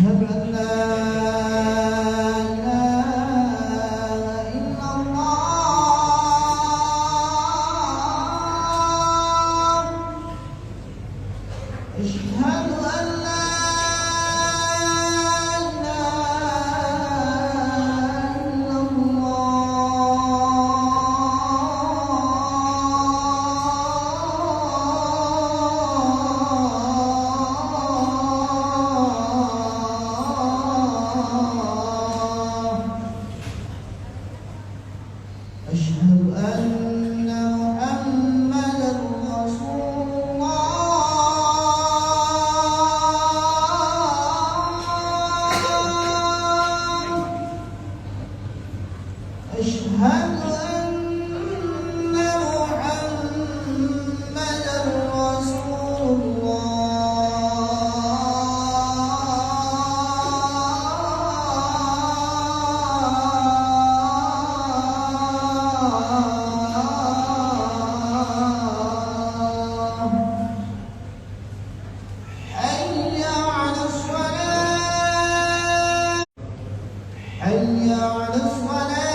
أشهد أن لا إله إلا الله. أشهد أن لا إله إلا الله. أشهد أن محمدًا رسول الله. أشهد أن محمدًا رسول الله. حي على الصلاة. حي على الصلاة.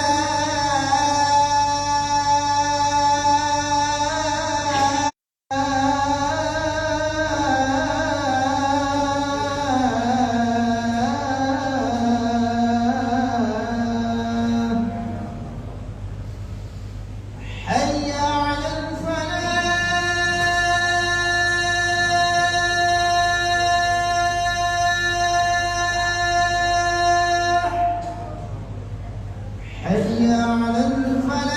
حي على الفلاح. حي على الفلاح.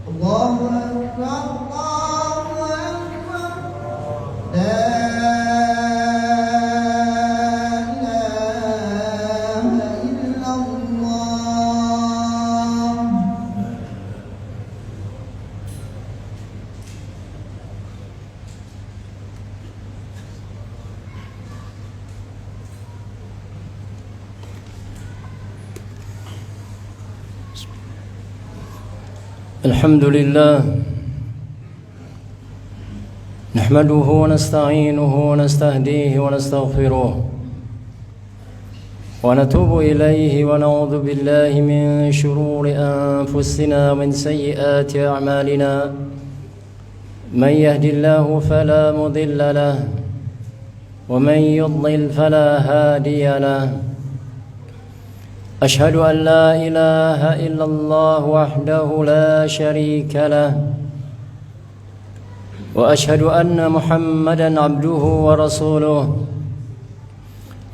الله أكبر الله أكبر. لا إله إلا الله. الحمد لله نحمده ونستعينه ونستهديه ونستغفره ونتوب إليه ونعوذ بالله من شرور أنفسنا ومن سيئات أعمالنا. من يهد الله فلا مضل له ومن يضلل فلا هادي له. أشهد أن لا إله إلا الله وحده لا شريك له وأشهد أن محمدًا عبده ورسوله.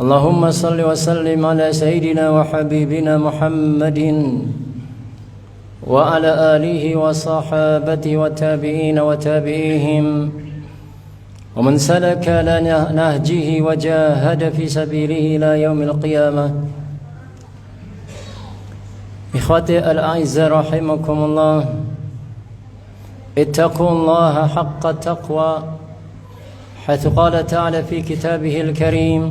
اللهم صل وسلم على سيدنا وحبيبنا محمد وعلى آله وصحابته والتابعين وتابعيهم ومن سلك نهجه وجاهد في سبيله إلى يوم القيامة. إخوتي الأعزاء رحمكم الله، اتقوا الله حق التقوى حيث قال تعالى في كتابه الكريم: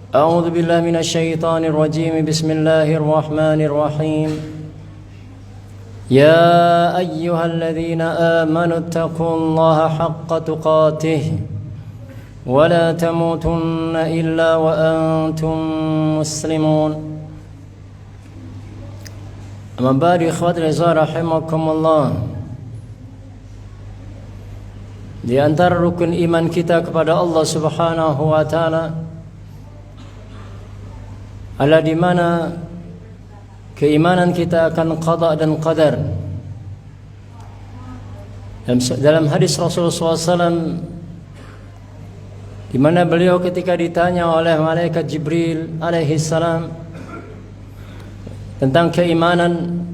أعوذ بالله من الشيطان الرجيم. بسم الله الرحمن الرحيم. يا أيها الذين آمنوا اتقوا الله حق تقاته ولا تموتن إلا وأنتم مسلمون. Amma ba'du, ikhwati rizal rahimakumullah. Di antara rukun iman kita kepada Allah Subhanahu wa taala adalah di mana keimanan kita akan qada dan qadar. Dalam hadis Rasulullah SAW, di mana beliau ketika ditanya oleh malaikat Jibril alaihi salam tentang keimanan,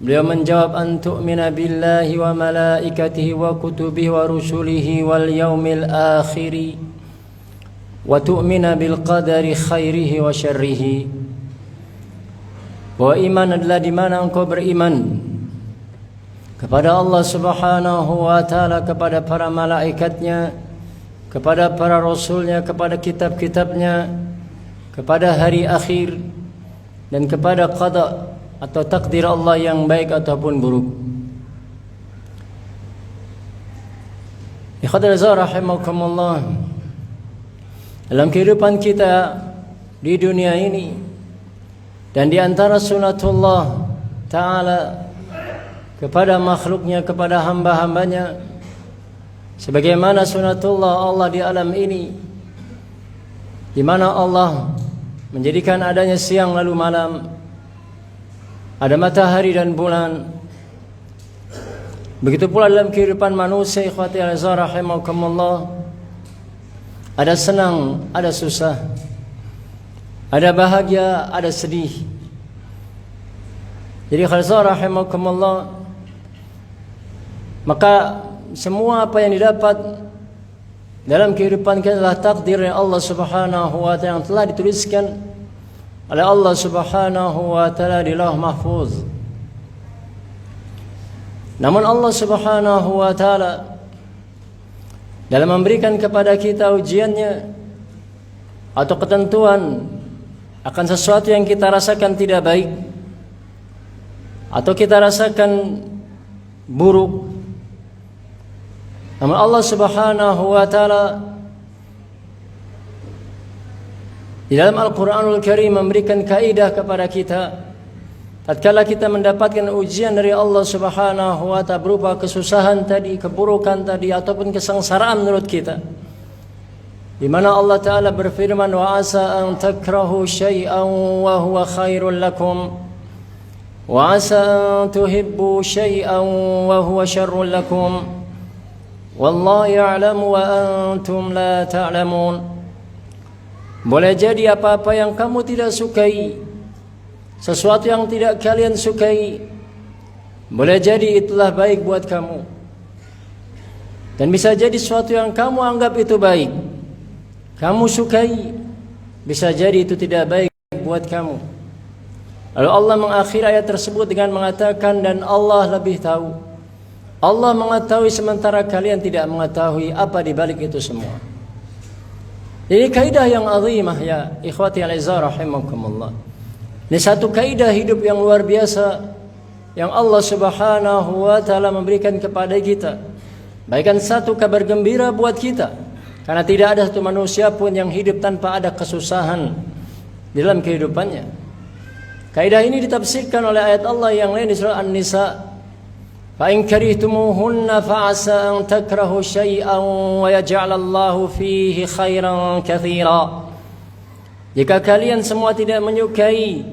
beliau menjawab: an tu'mina billahi wa malaikatihi wa kutubihi wa rusulihi wal yaumil akhiri wa tu'mina bil qadari khairihi wa syarrihi. Bahwa iman adalah di mana engkau beriman kepada Allah Subhanahu wa taala, kepada para malaikatnya, kepada para rasulnya, kepada kitab-kitabnya, kepada hari akhir, dan kepada qada atau takdir Allah yang baik ataupun buruk. Ikhwatal azhar rahimakumullah, dalam kehidupan kita di dunia ini dan di antara sunatullah ta'ala kepada makhluknya, kepada hamba-hambanya, sebagaimana sunatullah Allah di alam ini, di mana Allah menjadikan adanya siang lalu malam, ada matahari dan bulan. Begitu pula dalam kehidupan manusia, ikhwati azhar rahimakumullah, ada senang, ada susah, ada bahagia, ada sedih. Jadi azhar rahimakumullah, maka semua apa yang didapat dalam kehidupan kita adalah takdir yang Allah Subhanahu wa taala yang telah dituliskan oleh Allah Subhanahu wa taala di Lauh Mahfuz. Namun Allah Subhanahu wa taala dalam memberikan kepada kita ujiannya atau ketentuan akan sesuatu yang kita rasakan tidak baik atau kita rasakan buruk, namun Allah Subhanahu wa taala di dalam Al-Quranul Karim memberikan kaidah kepada kita tatkala kita mendapatkan ujian dari Allah Subhanahu wa ta'ala berupa kesusahan tadi, keburukan tadi, ataupun kesengsaraan menurut kita, di mana Allah Ta'ala berfirman, wa asa an takrahu syai'an wa huwa khairul lakum wa asa an tuhibbu syai'an wa huwa syarrul lakum wallahu ya'lamu wa antum la ta'lamun. Boleh jadi apa-apa yang kamu tidak sukai, sesuatu yang tidak kalian sukai, boleh jadi itulah baik buat kamu. Dan bisa jadi sesuatu yang kamu anggap itu baik, kamu sukai, bisa jadi itu tidak baik buat kamu. Lalu Allah mengakhiri ayat tersebut dengan mengatakan, dan Allah lebih tahu. Allah mengetahui sementara kalian tidak mengetahui apa di balik itu semua. Ini kaidah yang azimah ya ikhwati al-azhar rahimakumullah. Ini satu kaidah hidup yang luar biasa yang Allah Subhanahu wa taala memberikan kepada kita. Baikkan satu kabar gembira buat kita, karena tidak ada satu manusia pun yang hidup tanpa ada kesusahan di dalam kehidupannya. Kaidah ini ditafsirkan oleh ayat Allah yang lain di surah An-Nisa, fa in karihtumuhunna fa'asa an takrahu syai'an wa yaj'alallahu fihi khairan katsira. Jika kalian semua tidak menyukai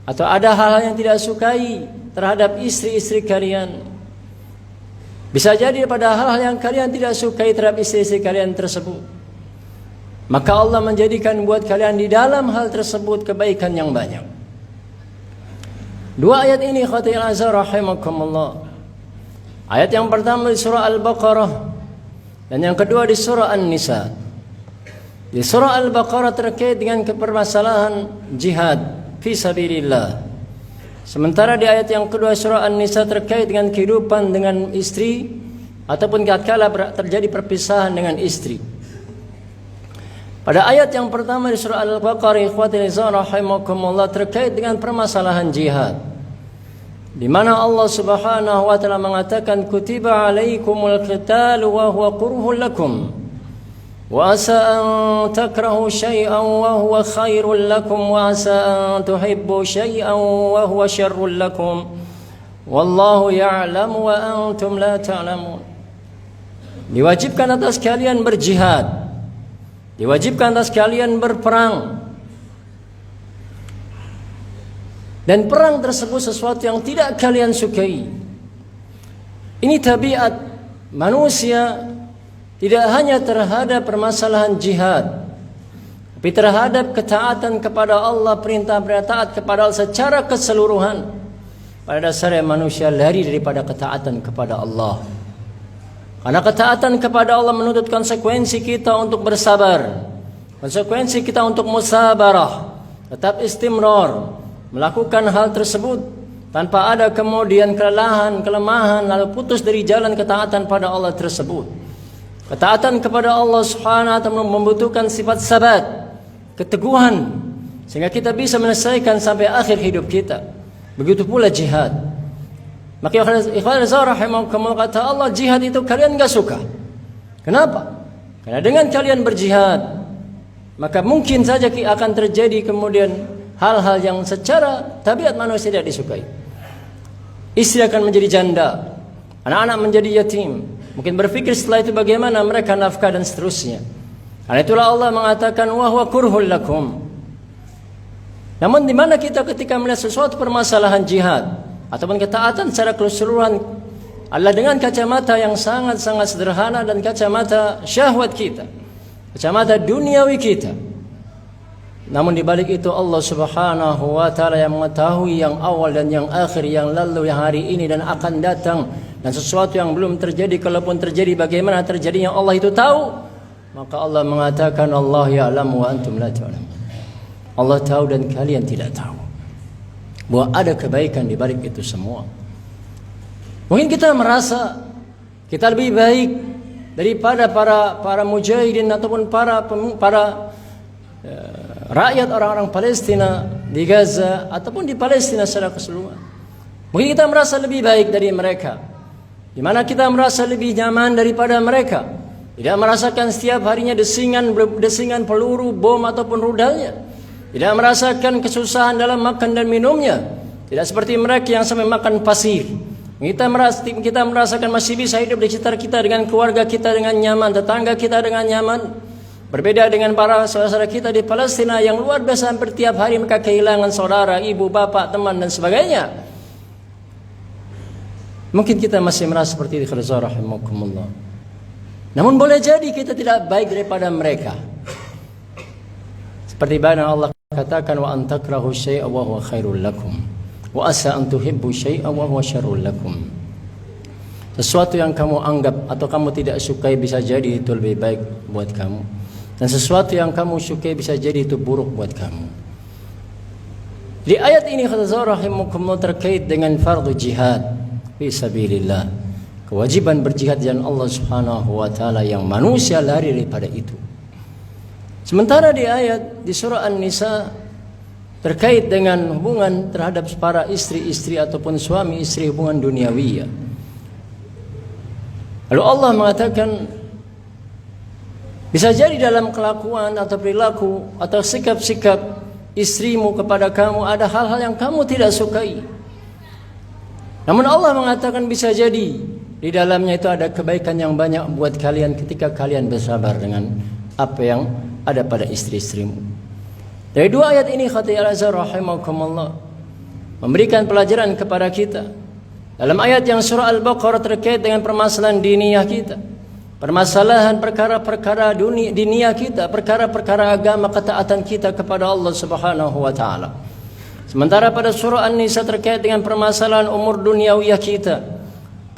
atau ada hal-hal yang tidak sukai terhadap istri-istri kalian, bisa jadi pada hal-hal yang kalian tidak sukai terhadap istri-istri kalian tersebut, maka Allah menjadikan buat kalian di dalam hal tersebut kebaikan yang banyak. Dua ayat ini khawatir azhar rahimakumullah. Ayat yang pertama di surah Al-Baqarah dan yang kedua di surah An-Nisa. Di surah Al-Baqarah terkait dengan permasalahan jihad fi sabilillah. Sementara di ayat yang kedua surah An-Nisa terkait dengan kehidupan dengan istri ataupun tatkala terjadi perpisahan dengan istri. Pada ayat yang pertama di surah Al-Baqarah ikhwatul azhar rahimakumullah terkait dengan permasalahan jihad, di mana Allah Subhanahu wa taala mengatakan kutiba alaikumul qitalu wa huwa kurhul lakum wa asa an takrahu syai'an wa huwa khairul lakum wa asa an tuhibbu syai'an wa huwa syarrul lakum wallahu ya'lamu wa antum la ta'lamun. Diwajibkan atas kalian berjihad, diwajibkan atas kalian berperang, dan perang tersebut sesuatu yang tidak kalian sukai. Ini tabiat manusia, tidak hanya terhadap permasalahan jihad, tapi terhadap ketaatan kepada Allah, perintah taat kepada Allah secara keseluruhan. Pada dasarnya manusia lari daripada ketaatan kepada Allah, karena ketaatan kepada Allah menuntut konsekuensi kita untuk bersabar, konsekuensi kita untuk musabarah, tetap istimrar melakukan hal tersebut tanpa ada kemudian kelemahan lalu putus dari jalan ketaatan pada Allah tersebut. Ketaatan kepada Allah Subhanahu wa taala membutuhkan sifat sabat, keteguhan, sehingga kita bisa menyelesaikan sampai akhir hidup kita. Begitu pula jihad. Maka ikhwan rahimakumullah, kata Allah, jihad itu kalian enggak suka. Kenapa? Karena dengan kalian berjihad, maka mungkin saja akan terjadi kemudian hal-hal yang secara tabiat manusia tidak disukai. Istri akan menjadi janda, anak-anak menjadi yatim. Mungkin berpikir setelah itu bagaimana mereka nafkah dan seterusnya. Karena itulah Allah mengatakan wa huwa kurhul lakum. Namun di mana kita ketika melihat sesuatu permasalahan jihad ataupun ketaatan secara keseluruhan adalah dengan kacamata yang sangat-sangat sederhana dan kacamata syahwat kita, kacamata duniawi kita. Namun di balik itu Allah Subhanahu wa taala yang mengetahui yang awal dan yang akhir, yang lalu, yang hari ini dan akan datang, dan sesuatu yang belum terjadi, kalaupun terjadi bagaimana terjadinya Allah itu tahu. Maka Allah mengatakan Allah ya'lamu wa antum la ta'lamun. Allah tahu dan kalian tidak tahu bahwa ada kebaikan di balik itu semua. Mungkin kita merasa kita lebih baik daripada para mujahidin ataupun para rakyat orang-orang Palestina di Gaza ataupun di Palestina secara keseluruhan. Mungkin kita merasa lebih baik dari mereka, di mana kita merasa lebih nyaman daripada mereka, tidak merasakan setiap harinya desingan peluru, bom ataupun rudalnya, tidak merasakan kesusahan dalam makan dan minumnya, tidak seperti mereka yang sampai makan pasir. Kita merasakan masih bisa hidup di sekitar kita dengan keluarga kita dengan nyaman, tetangga kita dengan nyaman. Berbeda dengan para saudara kita di Palestina yang luar biasa, hampir tiap hari mereka kehilangan saudara, ibu, bapak, teman dan sebagainya. Mungkin kita masih merasa seperti itu, rahimakumullah. Namun boleh jadi kita tidak baik daripada mereka. Seperti mana Allah katakan wa antakrahu syai'a wa huwa khairul lakum wa asa an tuhibbu syai'a wa huwa syarrul lakum. Sesuatu yang kamu anggap atau kamu tidak sukai bisa jadi itu lebih baik buat kamu. Dan sesuatu yang kamu sukai bisa jadi itu buruk buat kamu. Di ayat ini kata rahimakumullah terkait dengan fardu jihad fi sabilillah. Kewajiban berjihad di jalan Allah Subhanahu wa taala yang manusia lari daripada itu. Sementara di ayat di surah An-Nisa terkait dengan hubungan terhadap para istri-istri ataupun suami istri, hubungan duniawi. Lalu Allah mengatakan bisa jadi dalam kelakuan atau perilaku atau sikap-sikap istrimu kepada kamu ada hal-hal yang kamu tidak sukai. Namun Allah mengatakan bisa jadi di dalamnya itu ada kebaikan yang banyak buat kalian ketika kalian bersabar dengan apa yang ada pada istri-istrimu. Dari dua ayat ini kata Al-Azhar rahimakumullah memberikan pelajaran kepada kita. Dalam ayat yang surah Al-Baqarah terkait dengan permasalahan diniyah kita, permasalahan perkara-perkara diniyah kita, perkara-perkara agama, ketaatan kita kepada Allah Subhanahu wa taala. Sementara pada surah An-Nisa terkait dengan permasalahan umur duniawiyah kita,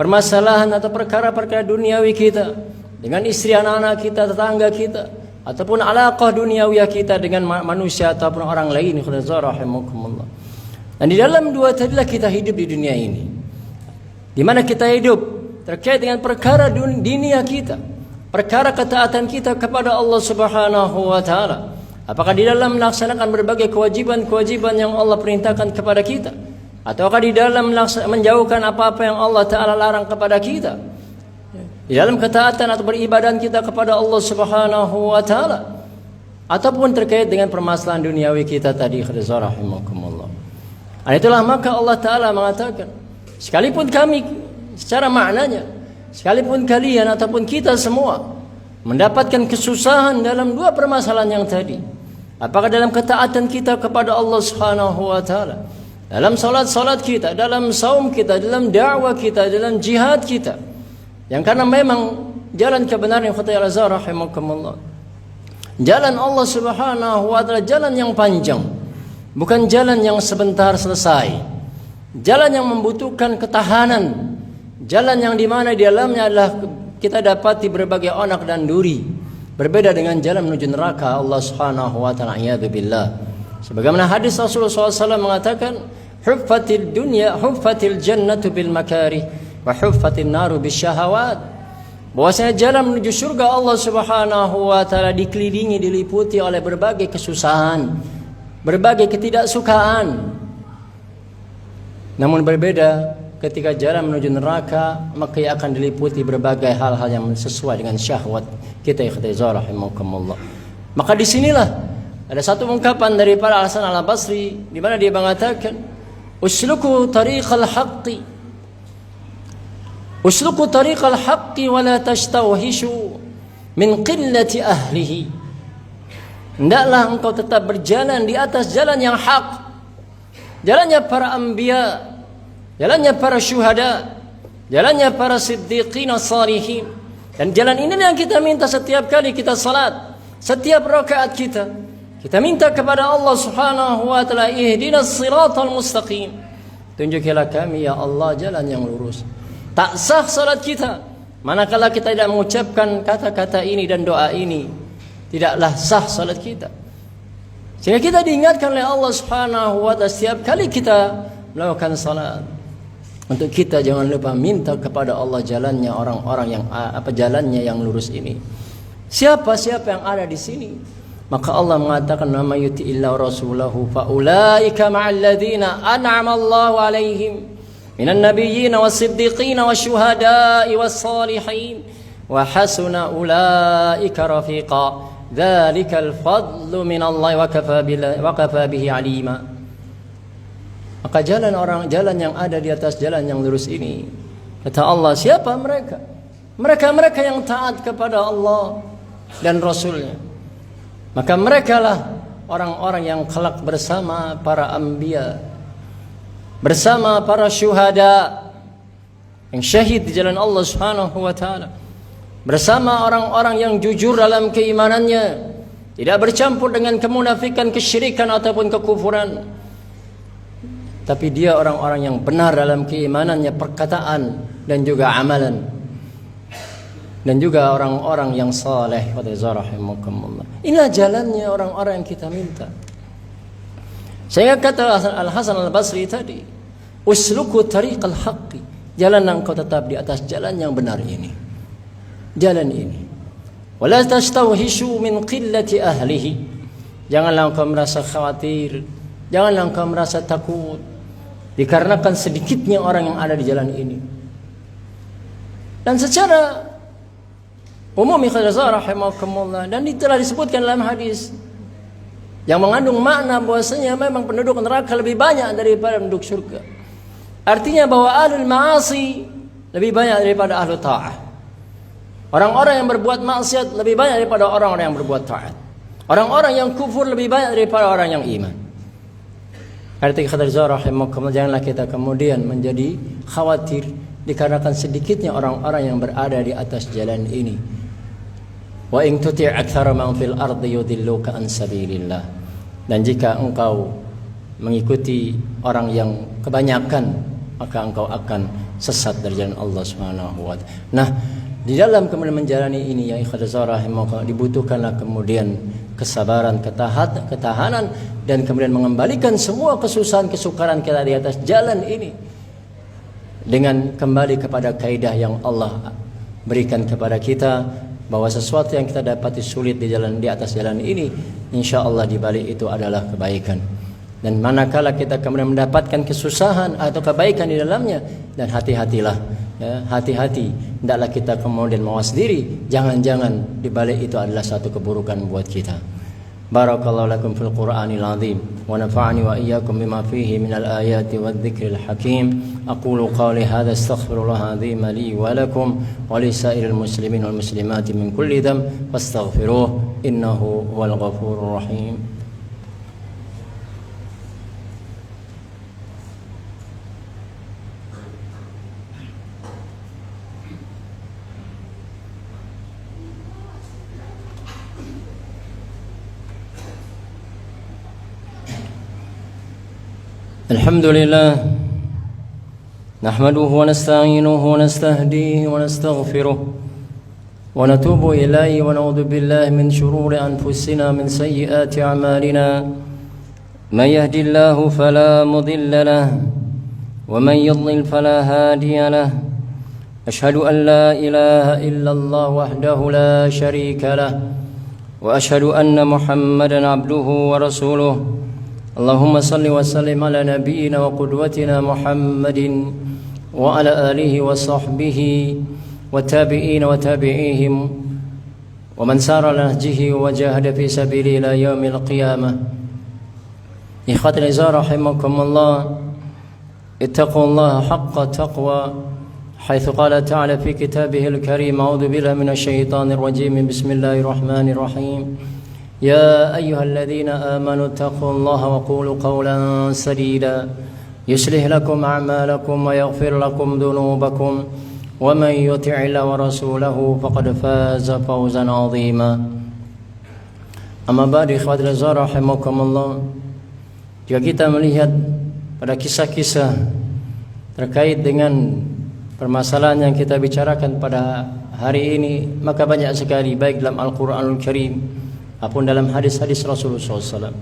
permasalahan atau perkara-perkara duniawi kita dengan istri, anak-anak kita, tetangga kita, ataupun alaqah duniawiyah kita dengan manusia ataupun orang lain. Rahimakumullah. Dan di dalam dua tadilah kita hidup di dunia ini, di mana kita hidup terkait dengan perkara dunia kita, perkara ketaatan kita kepada Allah Subhanahu wa taala. Apakah di dalam melaksanakan berbagai kewajiban-kewajiban yang Allah perintahkan kepada kita, ataukah di dalam menjauhkan apa-apa yang Allah taala larang kepada kita? Di dalam ketaatan atau beribadah kita kepada Allah Subhanahu wa taala, ataupun terkait dengan permasalahan duniawi kita tadi. Rahimakumullah. Itulah maka Allah taala mengatakan, sekalipun kami secara maknanya, sekalipun kalian ataupun kita semua mendapatkan kesusahan dalam dua permasalahan yang tadi, apakah dalam ketaatan kita kepada Allah Subhanahu wa taala, dalam salat kita, dalam saum kita, dalam dakwah kita, dalam jihad kita, yang karena memang jalan kebenaran yang kata Al-Azhar rahimakumullah, jalan Allah Subhanahu wa taala jalan yang panjang, bukan jalan yang sebentar selesai, jalan yang membutuhkan ketahanan, jalan yang dimana di dalamnya adalah kita dapati berbagai onak dan duri. Berbeda dengan jalan menuju neraka Allah Subhanahu wa taala, a'udzubillah. Sebagaimana hadis Rasulullah SAW mengatakan, huffatil dunya, huffatil jannatu bil makarih wa huffatin naru bisyahawat. bahwasanya jalan menuju surga Allah Subhanahu wa taala dikelilingi, diliputi oleh berbagai kesusahan, berbagai ketidaksukaan. Namun berbeda ketika jalan menuju neraka, maka ia akan diliputi berbagai hal-hal yang sesuai dengan syahwat kita. Ikhtiar rahimakumullah. Maka disinilah ada satu ungkapan daripada Al-Hasan Al-Basri di mana dia mengatakan, usluku tariqal haqqi, usluku tariqal haqqi wa la tashtawhishu min qillati ahlihi. Hendaklah engkau tetap berjalan di atas jalan yang hak, jalannya para anbiya, jalannya para syuhada, jalannya para siddiqin salihin. Dan jalan ini yang kita minta setiap kali kita salat, setiap rakaat kita minta kepada Allah Subhanahu wa taala, ihdinas siratal mustaqim, tunjukilah kami ya Allah jalan yang lurus. Tak sah salat kita manakala kita tidak mengucapkan kata-kata ini dan doa ini, tidaklah sah salat kita. Sehingga kita diingatkan oleh Allah Subhanahu wa taala setiap kali kita melakukan salat, untuk kita jangan lupa minta kepada Allah jalannya orang-orang yang jalannya yang lurus ini. Siapa yang ada di sini? Maka Allah mengatakan, "Nama yuti illa rasulahu fa ulaika ma'al ladzina an'ama Allahu 'alaihim minan nabiyyin was-siddiqin wasyuhada'i was-salihin wa hasuna ulaika rafiqa. Dzalikal fadlu minallahi wa kafa bihi 'alima." Maka jalan yang ada di atas jalan yang lurus ini, kata Allah, siapa mereka? Mereka yang taat kepada Allah dan Rasulnya. Maka merekalah orang-orang yang kelak bersama para anbiya, bersama para syuhada yang syahid di jalan Allah Subhanahu wa taala, bersama orang-orang yang jujur dalam keimanannya, tidak bercampur dengan kemunafikan, kesyirikan ataupun kekufuran. Tapi dia orang-orang yang benar dalam keimanannya, perkataan dan juga amalan. Dan juga orang-orang yang saleh. Inilah jalannya orang-orang yang kita minta. Saya kata Al-Hasan Al-Basri tadi, usluku tariqal haqqi, jalan engkau tetap di atas jalan yang benar ini, jalan ini. Wala tastawhishu min qillati ahlihi, janganlah engkau merasa khawatir, janganlah engkau merasa takut dikarenakan sedikitnya orang yang ada di jalan ini. Dan secara umum rahimakumullah, dan telah disebutkan dalam hadis yang mengandung makna bahwasanya memang penduduk neraka lebih banyak daripada penduduk surga. Artinya bahwa ahlul ma'asi lebih banyak daripada ahlul ta'ah. Orang-orang yang berbuat maksiat lebih banyak daripada orang-orang yang berbuat taat. Orang-orang yang kufur lebih banyak daripada orang yang iman. Artinya janganlah kita kemudian menjadi khawatir dikarenakan sedikitnya orang-orang yang berada di atas jalan ini. Wa in tuti' aktsara man fil ardi yudilluka an sabilillah. Dan jika engkau mengikuti orang yang kebanyakan, maka engkau akan sesat dari jalan Allah Subhanahu wa taala. Nah, di dalam kemudian menjalani ini ya ikhwatidzar rahimakumullah, dibutuhkanlah kemudian kesabaran, ketahanan, dan kemudian mengembalikan semua kesusahan, kesukaran kita di atas jalan ini dengan kembali kepada kaidah yang Allah berikan kepada kita, bahwa sesuatu yang kita dapati sulit di atas jalan ini, insyaallah di balik itu adalah kebaikan. Dan manakala kita kemudian mendapatkan kesusahan atau kebaikan di dalamnya, dan hati-hatilah, ya, hati-hati, hendaklah kita kemudian mawas diri, jangan-jangan di balik itu adalah satu keburukan buat kita. Barakallahu lakum fil Qur'anil azim wa nafa'ani wa iyyakum bima fihi minal ayati wadh-dhikril hakim. Aqulu qawli hadha astaghfirullah azim li wa lakum wa li sa'iril muslimin wal muslimati min kulli dhanb fastaghfiruh innahu huwal ghafurur rahim. الحمد لله نحمده ونستعينه ونستهديه ونستغفره ونتوب إليه ونعوذ بالله من شرور أنفسنا من سيئات أعمالنا من يهدي الله فلا مضل له ومن يضلل فلا هادي له أشهد أن لا إله إلا الله وحده لا شريك له وأشهد أن محمدا عبده ورسوله اللهم صل وسلم على نبينا وقدوتنا محمد وعلى آله وصحبه والتابعين وتابعيهم ومن سار على نهجه وجاهد في سبيله إلى يوم القيامة. إخوة الأعزاء رحمكم الله، اتقوا الله حق تقوى حيث قال تعالى في كتابه الكريم: أعوذ بالله من الشيطان الرجيم، بسم الله الرحمن الرحيم. يا أيها الذين آمنوا اتقوا الله وقولوا قولا سديدا يصلح لكم أعمالكم ويغفر لكم ذنوبكم ومن يطع الله ورسوله فقد فاز فوزا عظيما. أما بعد إخوة الأعزاء رحمكم الله, jika kita melihat pada kisah-kisah terkait dengan permasalahan yang kita bicarakan pada hari ini, maka banyak sekali baik dalam Al-Quranul Karim maupun dalam hadis-hadis Rasulullah SAW.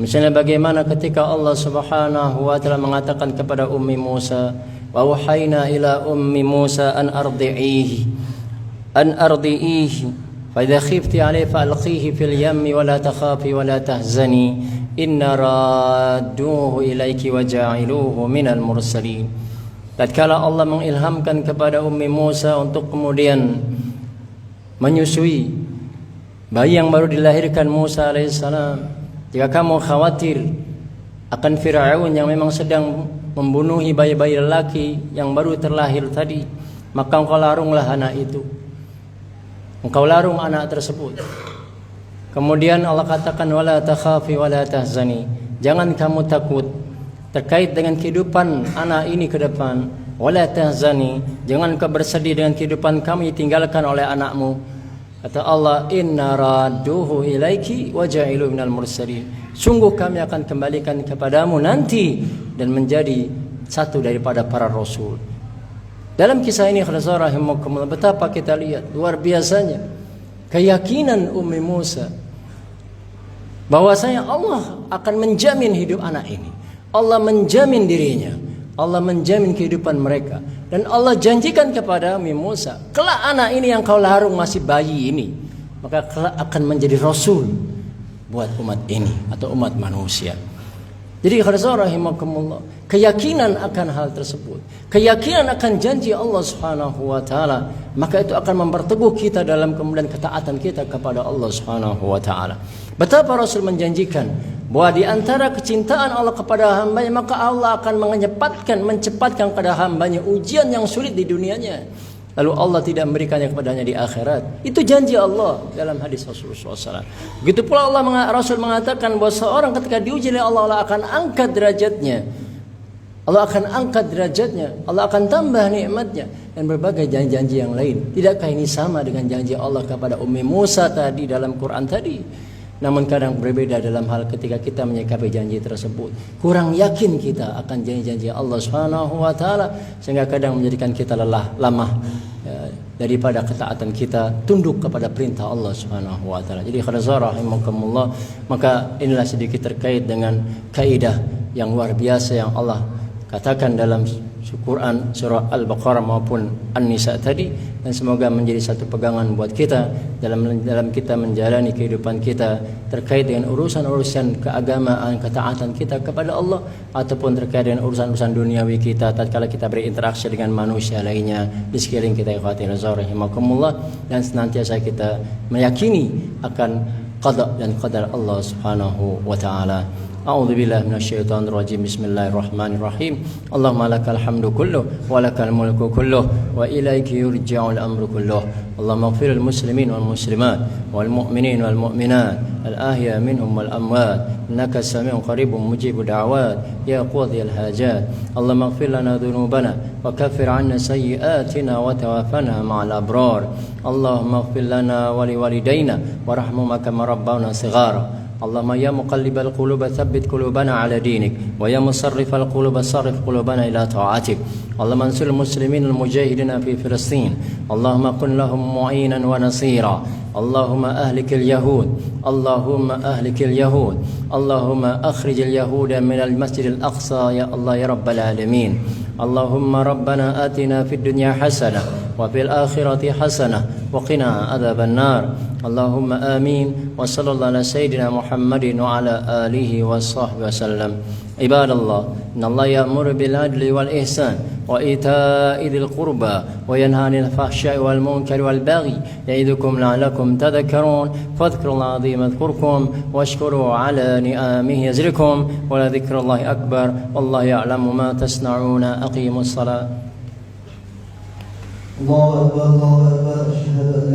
Misalnya bagaimana ketika Allah Subhanahu wa taala mengatakan kepada Ummi Musa, wa wahayna ila Ummi Musa an ardi'ihi fa idza khifti 'alayhi fa alqihi fil yammi wa la takhafi wa la tahzani inna radduhu ilayki wa ja'iluhu minal mursalin. Tatkala Allah mengilhamkan kepada Ummi Musa untuk kemudian menyusui bayi yang baru dilahirkan Musa alaihissalam, jika kamu khawatir akan Fir'aun yang memang sedang membunuhi bayi-bayi lelaki yang baru terlahir tadi, maka engkau larunglah anak itu, engkau larung anak tersebut. Kemudian Allah katakan, wala takhafi wala tahzani, jangan kamu takut terkait dengan kehidupan anak ini ke depan. Wala tahzani, jangan kau bersedih dengan kehidupan kamu ditinggalkan oleh anakmu. Kata Allah, inna radduhu ilaiki wa ja'ilu minal mursalin, sungguh kami akan kembalikan kepadamu nanti dan menjadi satu daripada para rasul. Dalam kisah ini rahimakumullah, betapa kita lihat luar biasanya keyakinan Ummi Musa bahwasanya Allah akan menjamin hidup anak ini. Allah menjamin dirinya, Allah menjamin kehidupan mereka, dan Allah janjikan kepada Ummi Musa, kelak anak ini yang kau larung masih bayi ini, maka kelak akan menjadi rasul buat umat ini atau umat manusia. Jadi rahimakumullah, keyakinan akan hal tersebut, keyakinan akan janji Allah Subhanahu wa taala, maka itu akan memperteguh kita dalam kemudian ketaatan kita kepada Allah Subhanahu wa taala. Betapa Rasul menjanjikan bahwa di antara kecintaan Allah kepada hambanya, maka Allah akan mencepatkan kepada hambanya ujian yang sulit di dunianya, lalu Allah tidak memberikannya kepadanya di akhirat. Itu janji Allah dalam hadis Rasulullah SAW. Begitu pula Rasul mengatakan bahwa seorang ketika diuji oleh Allah, Allah akan angkat derajatnya, Allah akan angkat derajatnya, Allah akan tambah nikmatnya, dan berbagai janji-janji yang lain. Tidakkah ini sama dengan janji Allah kepada Ummi Musa tadi dalam Quran tadi? Namun kadang berbeda dalam hal ketika kita menyikapi janji tersebut. Kurang yakin kita akan janji-janji Allah Subhanahu wa taala, sehingga kadang menjadikan kita lemah daripada ketaatan kita tunduk kepada perintah Allah Subhanahu wa taala. Jadi rahimakumullah, maka inilah sedikit terkait dengan kaidah yang luar biasa yang Allah katakan dalam Quran surah Al-Baqarah maupun An-Nisa tadi, dan semoga menjadi satu pegangan buat kita dalam kita menjalani kehidupan kita terkait dengan urusan-urusan keagamaan, ketaatan kita kepada Allah, ataupun terkait dengan urusan-urusan duniawi kita tatkala kita berinteraksi dengan manusia lainnya di sekeliling kita. Ikhwati rahimakumullah, dan senantiasa kita meyakini akan qada dan qadar Allah Subhanahu wa taala. A'udzu billahi minasyaitonir rajim. Bismillahirrahmanirrahim. Allahumma lakal hamdu kulluh wa lakal mulku kulluh wa ilaiki yurja'ul amru kulluh. Allahumma ighfir lil muslimin wal muslimat wal mu'minin wal mu'minat al ahya minhum wal amwat innaka sami'un qaribun mujibud da'awat ya qadhiyal hajat. Allahumma ighfir lana dhunubana wa kaffir 'anna sayyi'atina wa tawaffana ma'al abrar. Allahumma ighfir lana wa liwalidayna warhamhuma kama rabbawna shighara. اللهم يا مقلب القلوب ثبت قلوبنا على دينك ويا مصرف القلوب صرف قلوبنا إلى طاعتك. اللهم انصر المسلمين المجاهدين في فلسطين. اللهم كن لهم معينا ونصيرا. اللهم أهلك اليهود. اللهم أهلك اليهود. اللهم أخرج اليهود من المسجد الأقصى يا الله يا رب العالمين. اللهم ربنا آتنا في الدنيا حسنة وفي الآخرة حسنة وقنا عذاب النار اللهم آمين وصلى الله على سيدنا محمد وعلى آله وصحبه وسلم عباد الله إن الله يأمر بالعدل والإحسان وإيتاء ذي القربى وينهى عن الفحشاء والمنكر والبغي يعظكم لعلكم تذكرون فاذكروا الله العظيم يذكركم واشكروا على نعمه يزدكم ولذكر الله أكبر والله يعلم ما تصنعون أقيموا الصلاة. الله أكبر الله أكبر أشهد أن